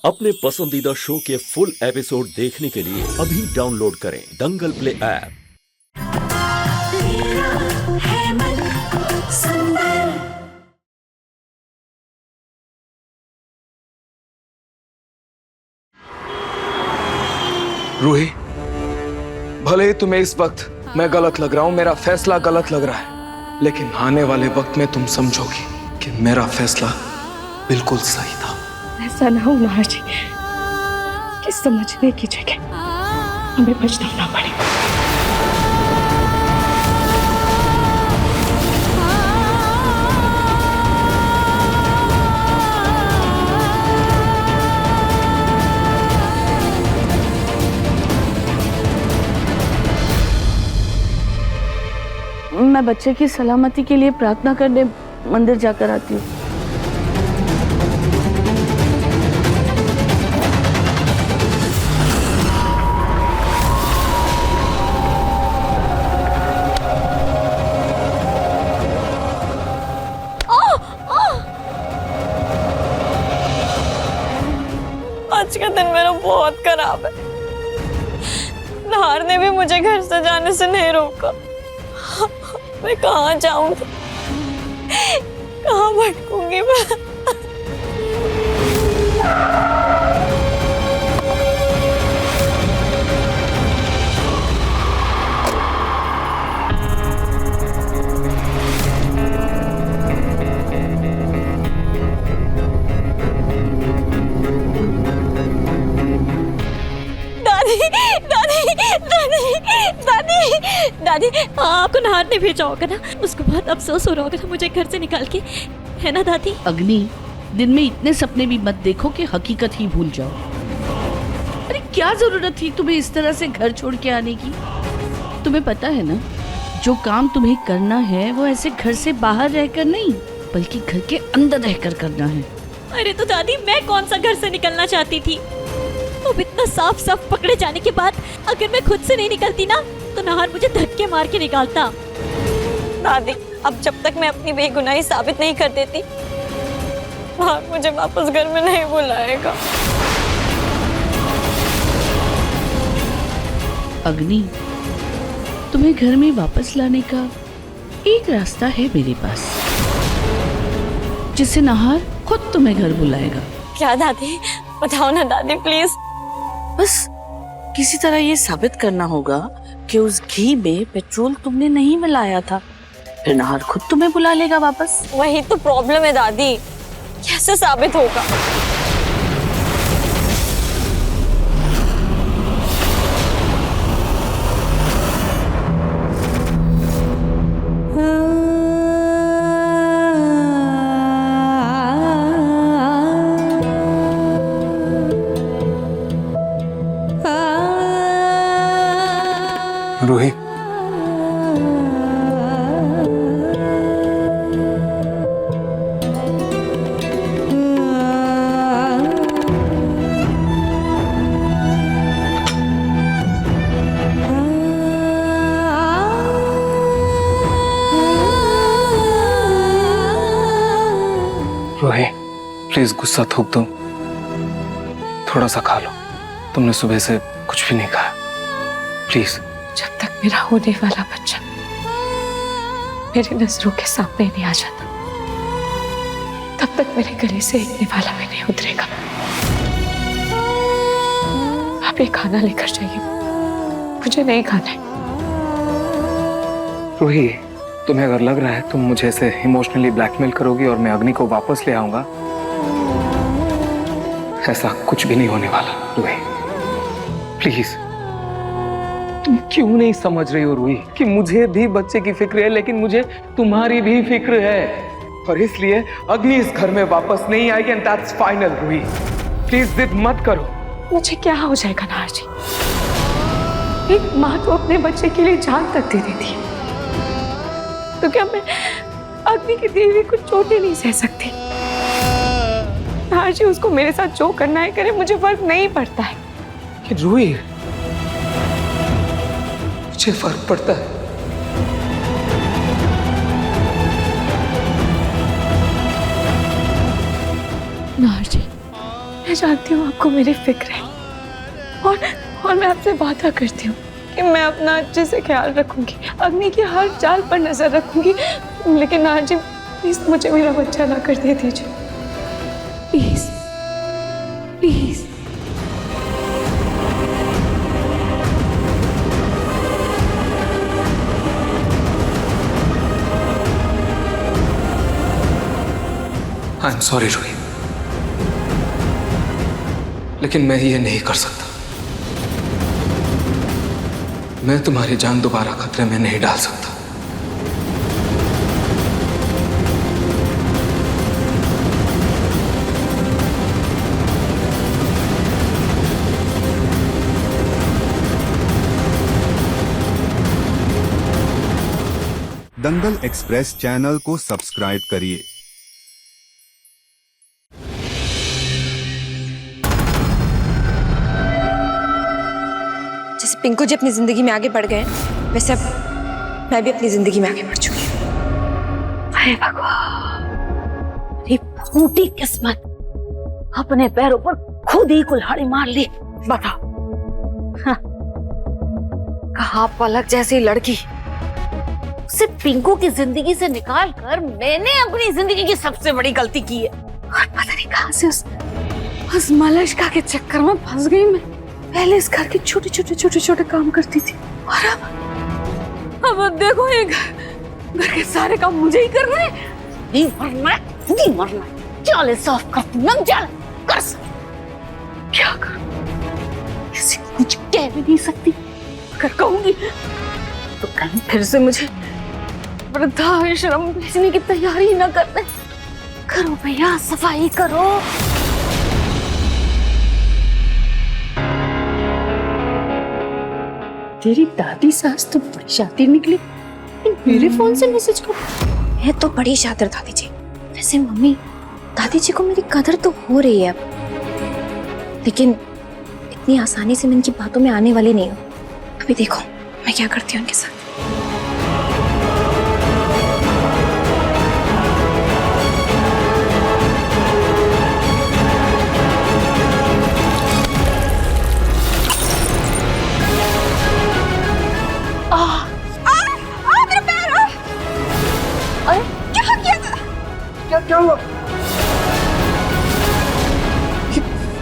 अपने पसंदीदा शो के फुल एपिसोड देखने के लिए अभी डाउनलोड करें दंगल प्ले ऐप। रूही, भले ही तुम्हें इस वक्त मैं गलत लग रहा हूं, मेरा फैसला गलत लग रहा है, लेकिन आने वाले वक्त में तुम समझोगी कि मेरा फैसला बिल्कुल सही था। ऐसा ना हो नाहर जी कि समझने की जगह हमें पछताना पड़ेगा। मैं बच्चे की सलामती के लिए प्रार्थना करने मंदिर जाकर आती हूँ। आज का दिन मेरा बहुत खराब है। नाहर ने भी मुझे घर से जाने से नहीं रोका। मैं कहाँ जाऊंगी, कहाँ भटकूंगी मैं? दादी, आपको नाहर ने भेजा होगा ना, उसको बहुत अफसोस हो रहा होगा ना मुझे घर से निकाल के, है ना दादी? अग्नि, दिन में इतने सपने भी मत देखो कि हकीकत ही भूल जाओ। अरे क्या जरूरत थी तुम्हें इस तरह से घर छोड़ के आने की? तुम्हें पता है ना, जो काम तुम्हें करना है वो ऐसे घर से बाहर रहकर नहीं, बल्कि घर के अंदर रहकर करना है। अरे तो दादी, मैं कौन सा घर से निकलना चाहती थी? अब इतना साफ साफ पकड़े जाने के बाद अगर मैं खुद से नहीं निकलती ना, तो नाहर मुझे धक्के मार के निकालता। दादी, अब जब तक मैं अपनी बेगुनाही साबित नहीं कर देती, नाहर मुझे वापस घर में नहीं बुलाएगा। अग्नि, तुम्हें घर में वापस लाने का एक रास्ता है मेरे पास, जिससे नाहर खुद तुम्हें घर बुलाएगा। क्या दादी? बताओ ना दादी, प्लीज। बस किसी तरह ये साबित करना होगा कि उस घी में पेट्रोल तुमने नहीं मिलाया था, फिर नाहर खुद तुम्हें बुला लेगा वापस। वही तो प्रॉब्लम है दादी, कैसे साबित होगा? रूही, रूही, प्लीज गुस्सा थूक दो, थोड़ा सा खा लो। तुमने सुबह से कुछ भी नहीं खाया, प्लीज। जब तक मेरा होने वाला बच्चा मेरी नजरों के सामने नहीं आ जाता, तब तक मेरे गले से एक निवाला भी नहीं उतरेगा। आप ये खाना लेकर जाइए, मुझे नहीं खाना है। रूही, तुम्हें अगर लग रहा है तुम मुझे ऐसे इमोशनली ब्लैकमेल करोगी और मैं अग्नि को वापस ले आऊंगा, ऐसा कुछ भी नहीं होने वाला। रूही, प्लीज। तुम क्यों नहीं समझ रही हो रूही कि मुझे भी बच्चे की फिक्र है, लेकिन मुझे तुम्हारी भी फिक्र है, और इसलिए अग्नि इस घर में वापस नहीं आएगी, and that's final. Ruhi, please जिद मत करो। मुझे क्या हो जाएगा नाहर जी? एक माँ तो अपने बच्चे के लिए जान तक दे देती है, तो क्या मैं अग्नि की दी हुई कुछ चोटें नहीं सह सकती? नाहर जी, उसको मेरे साथ जो करना है करे, मुझे फर्क नहीं पड़ता है। रूही, मुझे फर्क पड़ता है। नाहर जी, मैं जानती हूँ आपको मेरी फिक्र है और मैं आपसे वादा करती हूँ कि मैं अपना अच्छे से ख्याल रखूंगी, अग्नि की हर चाल पर नजर रखूंगी। लेकिन नार जी प्लीज मुझे मेरा बच्चा ला कर दे दीजिए, please please. I am sorry Ruhi, लेकिन मैं ये नहीं कर सकता। मैं तुम्हारी जान दोबारा खतरे में नहीं डाल सकता। दंगल एक्सप्रेस चैनल को सब्सक्राइब करिए। जैसे पिंकू जी अपनी जिंदगी में आगे बढ़ गए, वैसे अब मैं भी अपनी जिंदगी में आगे बढ़ चुकी हूँ। अरे भगवान, ये फूटी किस्मत, अपने पैरों पर खुद ही कुल्हाड़ी मार ली। बताओ, हाँ, कहा पलक जैसी लड़की उसे पिंकू की जिंदगी से निकाल कर मैंने अपनी जिंदगी की सबसे बड़ी गलती की है। और पता नहीं कहां से उस मलश्का के चक्कर में फंस गई मैं। पहले इस घर के छोटे छोटे काम करती थी और अब देखो ये घर के सारे काम मुझे ही करने हैं। नहीं मरना, चले साफ कर ना, चल कर सकती। क्या करूं, किसी को कुछ कह भी नहीं सकती। अगर कहूंगी तो कहीं फिर से मुझे वृद्धाश्रम भेजने की तैयारी न करते। करो भैया, सफाई करो। तेरी दादी सास तो बड़ी शातिर निकली, मेरे फोन से मैसेज करो। मैं तो बड़ी शातिर दादी जी। वैसे मम्मी, दादी जी को मेरी कदर तो हो रही है अब, लेकिन इतनी आसानी से मैं इनकी बातों में आने वाली नहीं हूँ। अभी देखो मैं क्या करती हूँ उनके साथ। क्या हुआ?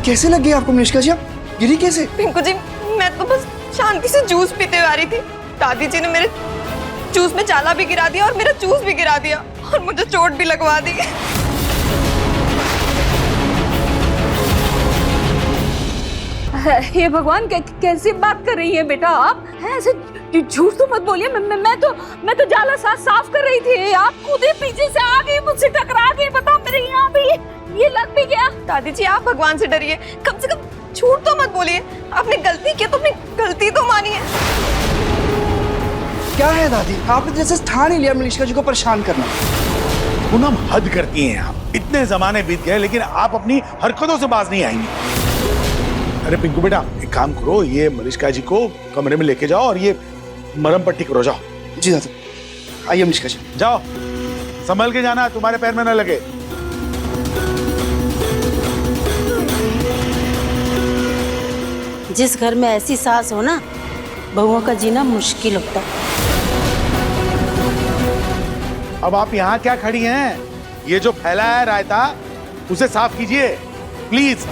कैसे लग गई आपको मनीषका जी? आप गिरी कैसे? पिंकू जी, मैं तो बस शांति से जूस पीते हुए आ रही थी। दादी जी ने मेरे जूस में चाला भी गिरा दिया और मेरा जूस भी गिरा दिया और मुझे चोट भी लगवा दी। ये भगवान, कैसी बात कर रही है बेटा आप? ऐसे झूठ तो मत बोलिए। मैं तो जाला साफ कर रही थी, आप खुद ही पीछे से आ गई, मुझसे टकरा गई। बताओ, मेरे यहाँ भी ये लग भी गया। दादी जी, आप भगवान से डरिए, कम से कम झूठ तो मत बोलिए। आपने गलती की तो अपनी गलती तो मानिए। क्या है दादी, आपने जैसे ठान ही लिया मनीषका जी को परेशान करना। पूनम, हद करती हैं आप। इतने जमाने बीत गए लेकिन आप अपनी हरकतों से बाज नहीं आएंगी। अरे पिंकू बेटा, एक काम करो, ये मनीषका जी को कमरे में लेके जाओ और ये मरहम पट्टी करो। जाओ। जी दादा, आइए मनीषका जी। जाओ, संभल के जाना, तुम्हारे पैर में न लगे। जिस घर में ऐसी सास हो ना, बहुओं का जीना मुश्किल होता है। अब आप यहाँ क्या खड़ी हैं? ये जो फैला है रायता, उसे साफ कीजिए प्लीज।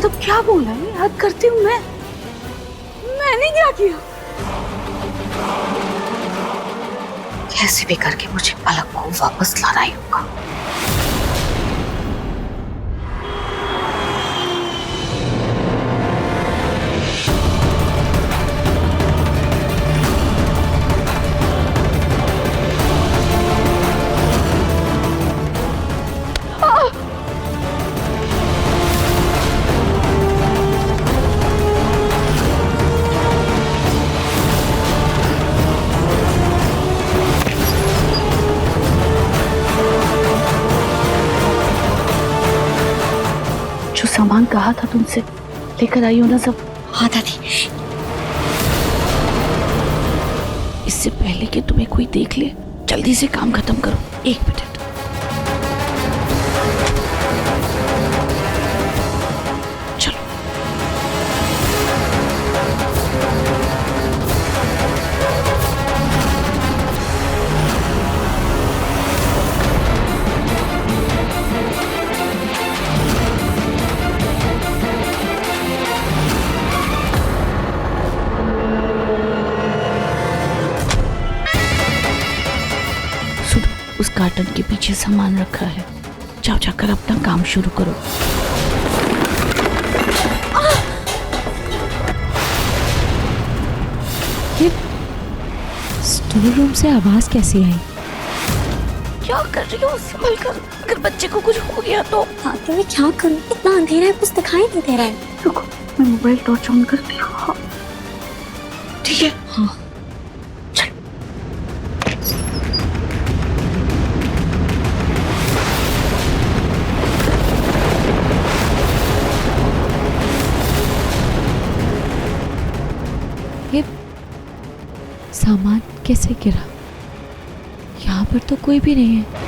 तो क्या बोला है? हद करती हूँ मैंने क्या किया? कैसे भी करके मुझे पलक को वापस लाना ही होगा। सामान कहा था तुमसे, लेकर आई हो ना सब? हाँ दादी। इससे पहले कि तुम्हें कोई देख ले, जल्दी से काम खत्म करो। 1 मिनट। सामान रखा है। जाओ जाकर अपना काम शुरू करो। ये स्टोर रूम से आवाज कैसे आई? क्या कर रही हो? संभल कर, अगर बच्चे को कुछ हो गया तो। दादी मैं क्या करूं? इतना अंधेरा है, कुछ दिखाई नहीं दे रहा है। रुको, मैं मोबाइल टॉर्च ऑन करती हूँ। हाँ। ठीक है। हाँ। ये सामान कैसे गिरा? यहाँ पर तो कोई भी नहीं है।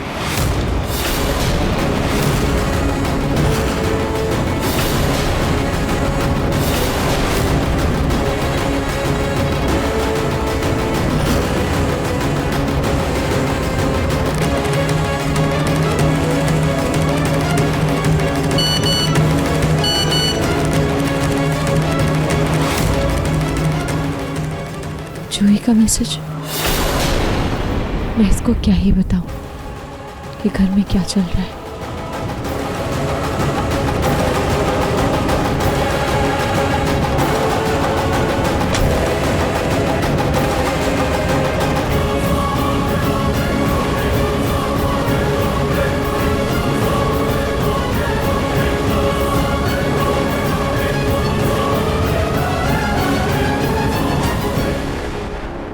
जूही का मैसेज। मैं इसको क्या ही बताऊं कि घर में क्या चल रहा है।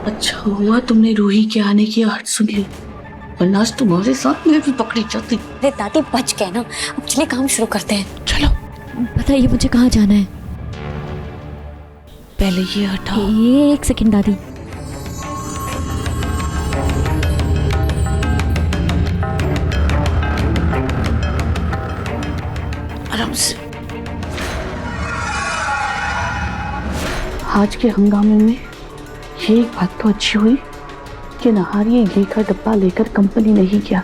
अच्छा हुआ तुमने रूही के आने की आहट सुन ली, वरना आज तुम्हारे साथ मैं भी पकड़ी जाती। अरे दादी बच गए ना, अब चलिए काम शुरू करते हैं। चलो। बताइए मुझे कहाँ जाना है? पहले ये हटाओ। ये एक सेकंड दादी। आराम से। आज के हंगामे में ये एक बात तो अच्छी हुई कि नहार ये घी का डब्बा लेकर कंपनी नहीं गया।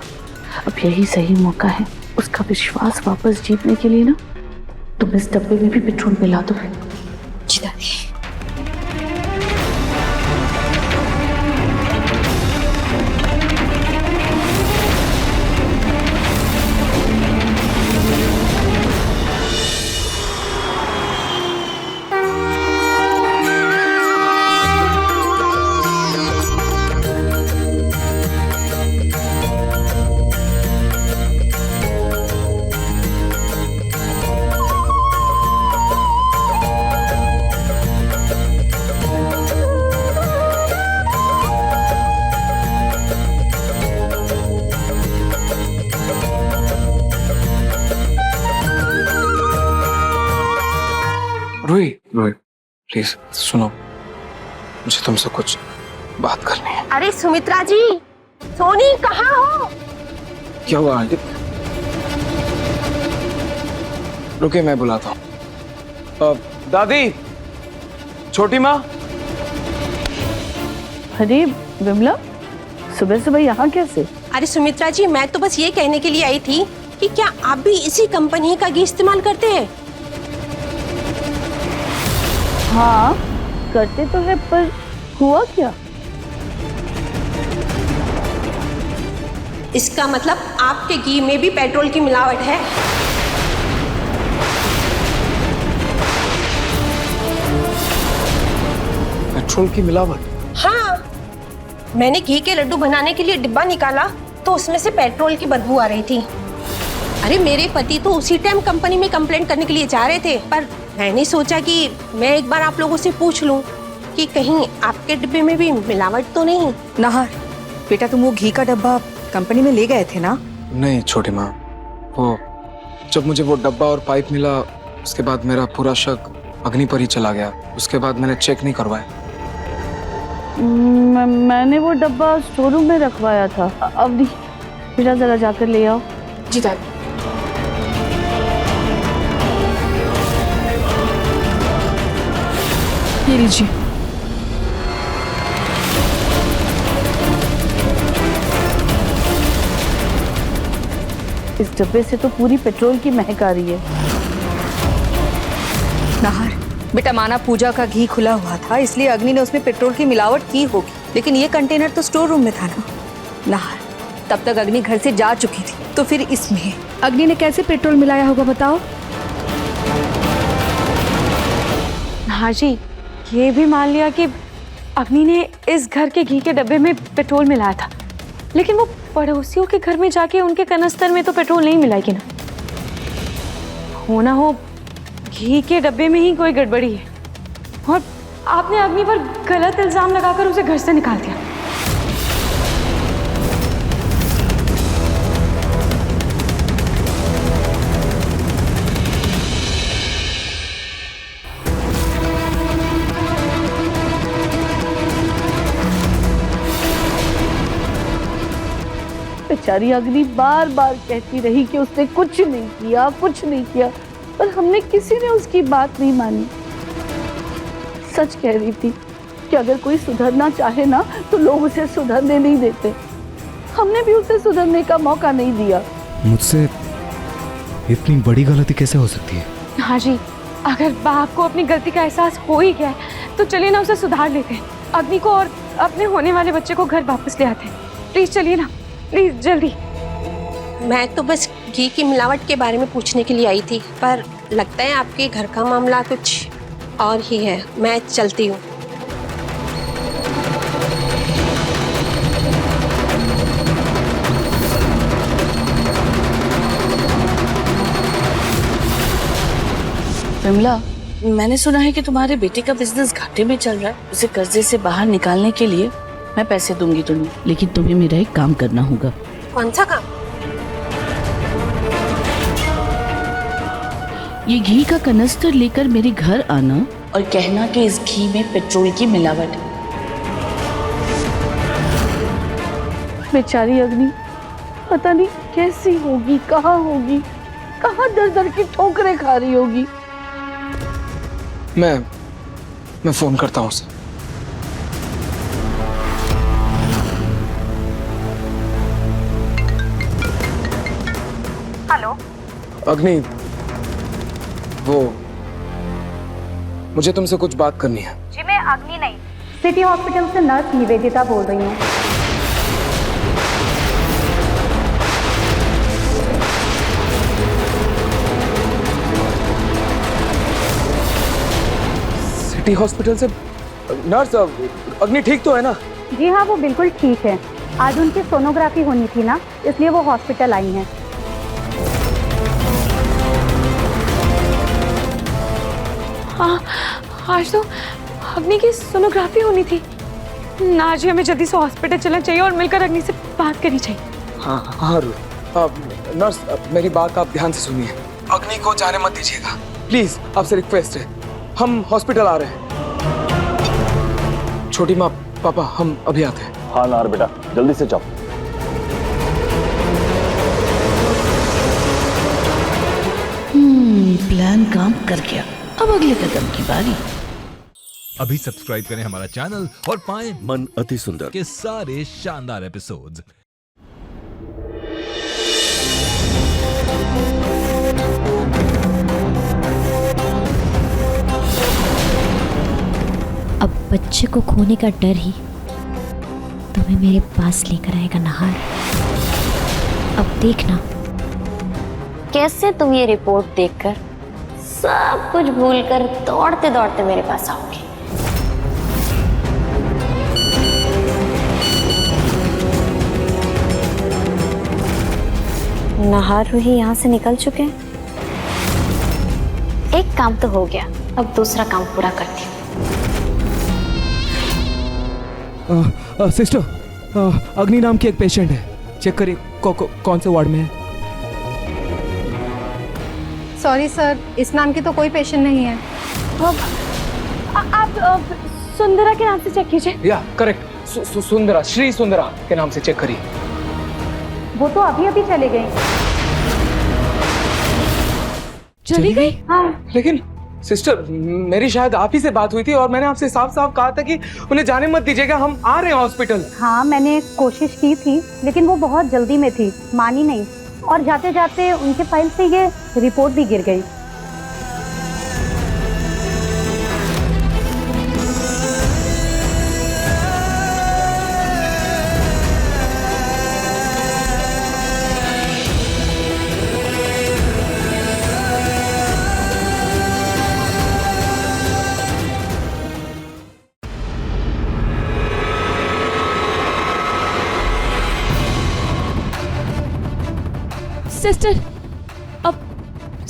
अब यही सही मौका है उसका विश्वास वापस जीतने के लिए ना। तुम इस डब्बे में भी पेट्रोल मिला दो। जी दादी। रूही, रूही, प्लीज सुनो, मुझे तुमसे कुछ बात करनी है। अरे सुमित्रा जी, सोनी कहाँ हो? क्या हुआ आंटी? रुके, मैं बुलाता हूँ। दादी, छोटी माँ। अरे विमला, सुबह सुबह यहाँ कैसे? अरे सुमित्रा जी, मैं तो बस ये कहने के लिए आई थी कि क्या आप भी इसी कंपनी का घी इस्तेमाल करते हैं? हाँ करते तो है, पर हुआ क्या? इसका मतलब आपके घी में भी पेट्रोल की मिलावट है। पेट्रोल की मिलावट? हाँ, मैंने घी के लड्डू बनाने के लिए डिब्बा निकाला तो उसमें से पेट्रोल की बदबू आ रही थी। अरे मेरे पति तो उसी टाइम कंपनी में कंप्लेंट करने के लिए जा रहे थे, पर मैंने सोचा कि मैं एक बार आप लोगों से पूछ लूं कि कहीं आपके डिब्बे में भी मिलावट तो नहीं। नाहर, बेटा तुम वो घी का डब्बा कंपनी में ले गए थे ना? नहीं छोटी माँ, वो जब मुझे वो डब्बा और पाइप मिला उसके बाद मेरा पूरा शक अग्नि पर ही चला गया। उसके बाद मैंने चेक नहीं करवाया। मैंने वो डब्बा स्टोर रूम में रखवाया था। अवधि, बेटा जरा जाकर ले आओ। जी दादी। ये लीजिए। इस डब्बे से तो पूरी पेट्रोल की महक आ रही है। नाहर, बेटा माना पूजा का घी खुला हुआ था इसलिए अग्नि ने उसमें पेट्रोल की मिलावट की होगी, लेकिन ये कंटेनर तो स्टोर रूम में था ना। नाहर, तब तक अग्नि घर से जा चुकी थी, तो फिर इसमें अग्नि ने कैसे पेट्रोल मिलाया होगा बताओ? हाँ जी, ये भी मान लिया कि अग्नि ने इस घर के घी के डब्बे में पेट्रोल मिलाया था, लेकिन वो पड़ोसियों के घर में जाके उनके कनस्तर में तो पेट्रोल नहीं मिलाएगी ना। हो ना हो घी के डब्बे में ही कोई गड़बड़ी है और आपने अग्नि पर गलत इल्जाम लगाकर उसे घर से निकाल दिया। बेचारी अग्नि बार बार कहती रही कि उसने कुछ नहीं किया, कुछ नहीं किया, पर हमने किसी ने उसकी बात नहीं मानी। सच कह रही थी कि अगर कोई सुधरना चाहे ना तो लोग उसे सुधरने नहीं देते। हमने भी उसे सुधरने का मौका नहीं दिया। मुझसे इतनी बड़ी गलती कैसे हो सकती है? हाँ जी, अगर बाप को अपनी गलती का एहसास हो ही गया है तो चलिए ना उसे सुधार लेते हैं, अग्नि को और अपने होने वाले बच्चे को घर वापस ले आते हैं। प्लीज चलिए ना, प्लीज जल्दी। मैं तो बस घी की मिलावट के बारे में पूछने के लिए आई थी, पर लगता है आपके घर का मामला कुछ और ही है। मैं चलती हूँ। विमला, मैंने सुना है कि तुम्हारे बेटे का बिजनेस घाटे में चल रहा है। उसे कर्जे से बाहर निकालने के लिए मैं पैसे दूंगी तुम्हें, लेकिन तुम्हें मेरा एक काम करना होगा। कौन सा काम? ये घी का कनस्तर लेकर मेरे घर आना और कहना कि इस घी में पेट्रोल की मिलावट है। बेचारी अग्नि पता नहीं कैसी होगी, कहाँ होगी, कहाँ दर दर की ठोकरें खा रही होगी। मैं फोन करता हूँ उसे। हेलो अग्नि, वो मुझे तुमसे कुछ बात करनी है। जी, मैं अग्नि नहीं, सिटी हॉस्पिटल से नर्स निवेदिता बोल रही हूँ। सिटी हॉस्पिटल से नर्स? अग्नि ठीक तो है ना? जी हाँ, वो बिल्कुल ठीक है। आज उनकी सोनोग्राफी होनी थी ना, इसलिए वो हॉस्पिटल आई हैं। हाँ, आज तो अग्नि की सोनोग्राफी होनी थी ना जी। हमें जल्दी से हॉस्पिटल चलना चाहिए और मिलकर अग्नि से बात करनी चाहिए। हाँ हाँ नर्स, मेरी बात आप ध्यान से सुनिए। अग्नि को जाने मत दीजिएगा प्लीज, आपसे रिक्वेस्ट है। हम हॉस्पिटल आ रहे हैं। छोटी माँ, पापा, हम अभी आते हैं। हाँ नार बेटा, जल्दी से जाओ। प्लान काम कर गया। अब अगले कदम की बारी। अभी सब्सक्राइब करें हमारा चैनल और पाएं मन अति सुंदर के सारे शानदार एपिसोड्स। अब बच्चे को खोने का डर ही तुम्हें मेरे पास लेकर आएगा नहार। अब देखना कैसे तुम ये रिपोर्ट देखकर सब कुछ भूलकर दौड़ते दौड़ते मेरे पास आओगे। नहार रूही यहाँ से निकल चुके हैं। एक काम तो हो गया, अब दूसरा काम पूरा करती हूँ। सिस्टर, अग्नि नाम की एक पेशेंट है, चेक करिए कौन से वार्ड में है। सॉरी सर, इस नाम की तो कोई पेशेंट नहीं है। आप सुंदरा के नाम से चेक कीजिए। या करेक्ट, सुंदरा, श्री सुंदरा के नाम से चेक करिए। वो तो अभी अभी चले गए। चली गई? हाँ। लेकिन सिस्टर, मेरी शायद आप ही से बात हुई थी और मैंने आपसे साफ साफ कहा था कि उन्हें जाने मत दीजिएगा, हम आ रहे हैं हॉस्पिटल। हाँ, मैंने कोशिश की थी, लेकिन वो बहुत जल्दी में थी, मानी नहीं, और जाते जाते उनके फाइल से ये रिपोर्ट भी गिर गई।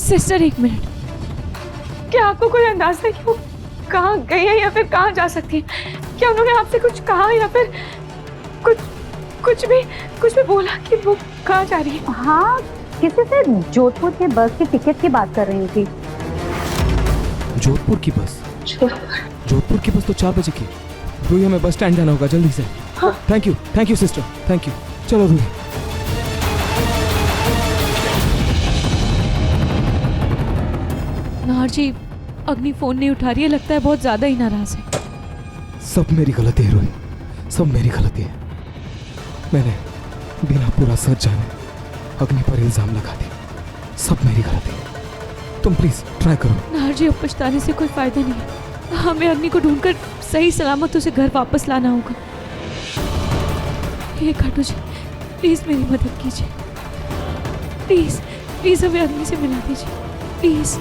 सिस्टर एक मिनट, क्या आपको कोई अंदाजा है कि वो कहाँ गई है या फिर कहाँ जा सकती है? क्या उन्होंने आपसे कुछ कहा या फिर कुछ भी बोला कि वो कहाँ जा रही है? हाँ, किसी से जोधपुर के बस की टिकट की बात कर रही थी। जोधपुर की बस? जोधपुर की बस तो 4 बजे की। रूही, हमें बस स्टैंड जाना होगा जल्दी से। हाँ। Thank you sister, thank you. चलो रूही। नाहर जी, अग्नि फोन नहीं उठा रही है, लगता है बहुत ज्यादा ही नाराज है। सब मेरी गलती है रूही, सब मेरी गलती है। मैंने बिना पूरा सच जाने अग्नि पर इल्जाम लगा दिया। सब मेरी गलती है। तुम प्लीज ट्राई करो। नाहर जी, अब पछताने से कोई फायदा नहीं है। हमें अग्नि को ढूंढकर सही सलामत उसे घर वापस लाना होगा। ये खाटू जी, प्लीज मेरी मदद कीजिए। प्लीज हमें अग्नि से मिला दीजिए, प्लीज।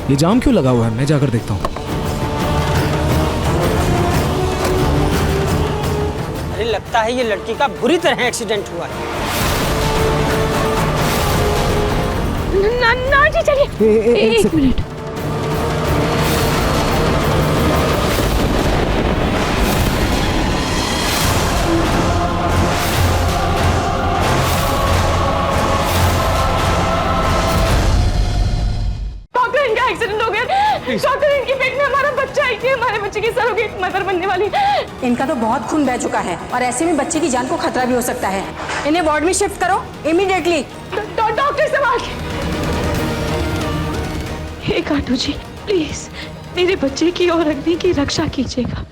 ये जाम क्यों लगा हुआ है? मैं जाकर देखता हूँ। अरे लगता है ये लड़की का बुरी तरह एक्सीडेंट हुआ है। ना जी, चलिए एक मिनट। एक्सीडेंट हो गया डॉक्टर, इनके पेट में हमारा बच्चा है, हमारे बच्चे की सरोगेट मदर बनने वाली है। इनका तो बहुत खून बह चुका है और ऐसे में बच्चे की जान को खतरा भी हो सकता है। इन्हें वार्ड में शिफ्ट करो इमीडिएटली। डॉक्टर संभाल। हे काटू जी, प्लीज मेरे बच्चे की और अग्नि की रक्षा कीजिएगा।